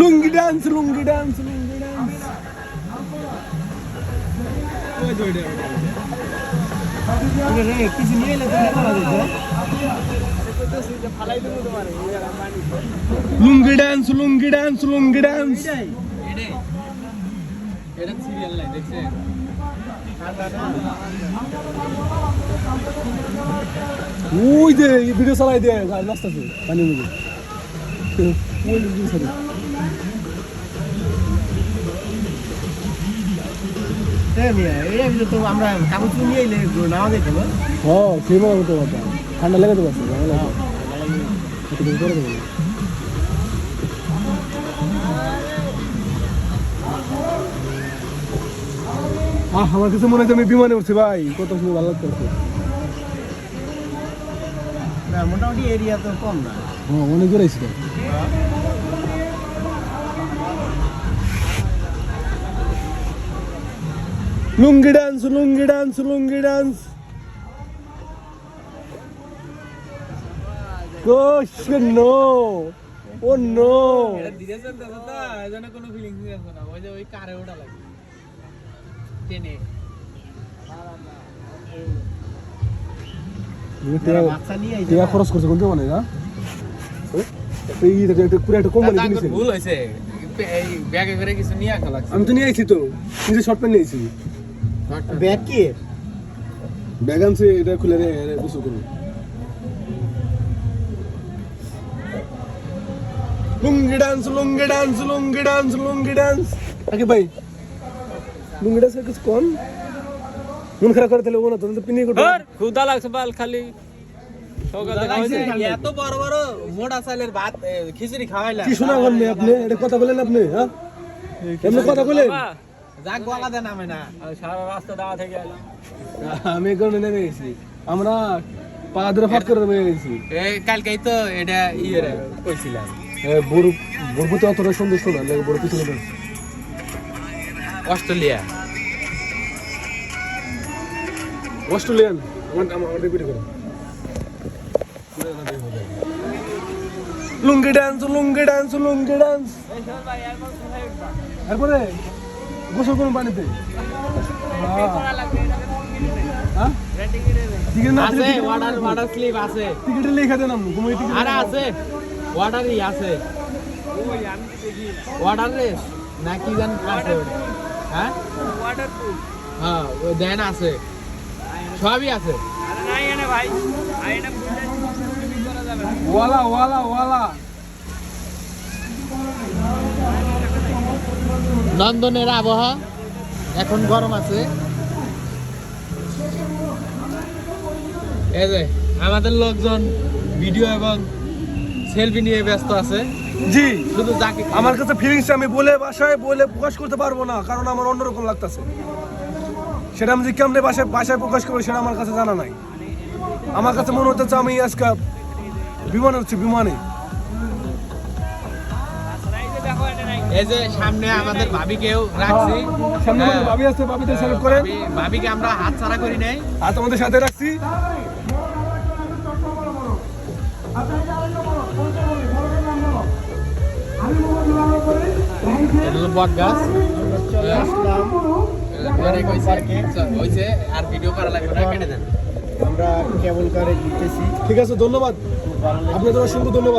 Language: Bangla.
লুঙ্গি ডান্স লুঙ্গি ডান্স লুঙ্গি ডান্স কিছু নিয়ে এলে লুঙ্গি ডান্স লুঙ্গি ডান্স লুঙ্গি ডান্স ওই যে ভিডিও চালাই দে রাস্তাতে পানি মধ্যে আমরা কাগজ নিয়ে এলে নাও দেখে হ্যাঁ সেই মনে করতে পারতাম ঠান্ডা লাগাতে পারছি আমার কাছে মনে হচ্ছে আমি বিমানে উঠছি ভাই কত সুন্দর ভালো লাগতেছে মোটামুটি এরিয়া তো কম না হ্যাঁ অনেক দূর আইছি লুঙ্গি ডান্স লুঙ্গি ডান্স লুঙ্গি ডান্স গোশ নো ও নো এটা ধীরে চলতে তো এজন্য কোনো ফিলিংস আসে না ওই যে ওই কারে ওটা লাগে টেনে টাকা খরচ করছে কোনটা মানে না ভুল হয়েছে ব্যাগে করে কিছু নিয়ে আসা লাগছে আমি তো নিয়ে আইছি তো নিজে শর্ট প্যান্ট নিয়েছি ব্যাগ কি ব্যাগ আনছে এটা খুলে রে বুঝো করুন লুঙ্গি ডান্স লুঙ্গি ডান্স লুঙ্গি ডান্স লুঙ্গি ডান্স আগে ভাই লুঙ্গি ডান্স কিছু কোন মন খারাপ করে তাহলে ও না তো পিনি করতে খুদা লাগছে বাল খালি সকাল দেখা হইছে এত বড় বড় মোটা চালের ভাত খিচুড়ি খাওয়াইলা কি শোনা বলনে আপনি এটা কথা বলেন আপনি হ্যাঁ এমনি কথা বলেন যাক গলা দেন আমি না সারা রাস্তা দাওয়া থেকে এলাম আমি কোন নেমে গেছি আমরা পা ধরে ফাট করে নেমে গেছি এই কালকেই তো এটা ইয়ে কইছিলাম বড় বড় অতটা সন্দেশ না লাগে বড় পিছনে অস্ট্রেলিয়ান আমাদের ভিডিও করো লুঙ্গি ডান্স লুঙ্গি ডান্স লুঙ্গি ডান্স এরপরে গোসল করুন পানিতে টিকিটে লেখা দেন ঘুমাই টিকিট আছে ওয়াটারই আছে ওয়াটার রে না কি জান আছে হ্যাঁ ওয়াটারপ্রুফ হ্যাঁ ও দেন আছে সবই আছে আরে নাই এনে ভাই আইনা ওয়ালা ওয়ালা ওয়ালা নন্দনের আবহাওয়া এখন গরম আছে এই যে আমাদের লোকজন ভিডিও এবং সেলফি নিয়ে ব্যস্ত আছে জি শুধু যাকে আমার কাছে ফিলিংস আমি বলে ভাষায় বলে প্রকাশ করতে পারবো না কারণ আমার অন্যরকম লাগতেছে সেটা আমি যে কেমনে ভাষায় প্রকাশ করবো সেটা আমার কাছে জানা নাই আমার কাছে মনে হচ্ছে আমি আজকে বিমানে হচ্ছে বিমানে এই যে সামনে আমাদের ভাবিকেও রাখছি সামনে ভাবি আছে ভাবিতে সেলফ করেন ভাবিকে আমরা হাত ছাড়া করি নাই হাত আমাদের সাথে রাখছি বট গাছ হয়েছে আর ভিডিও করা লাগবে না কেটে দেন আমরা কেবল করে দিতেছি ঠিক আছে ধন্যবাদ আপনাদের অসংখ্য ধন্যবাদ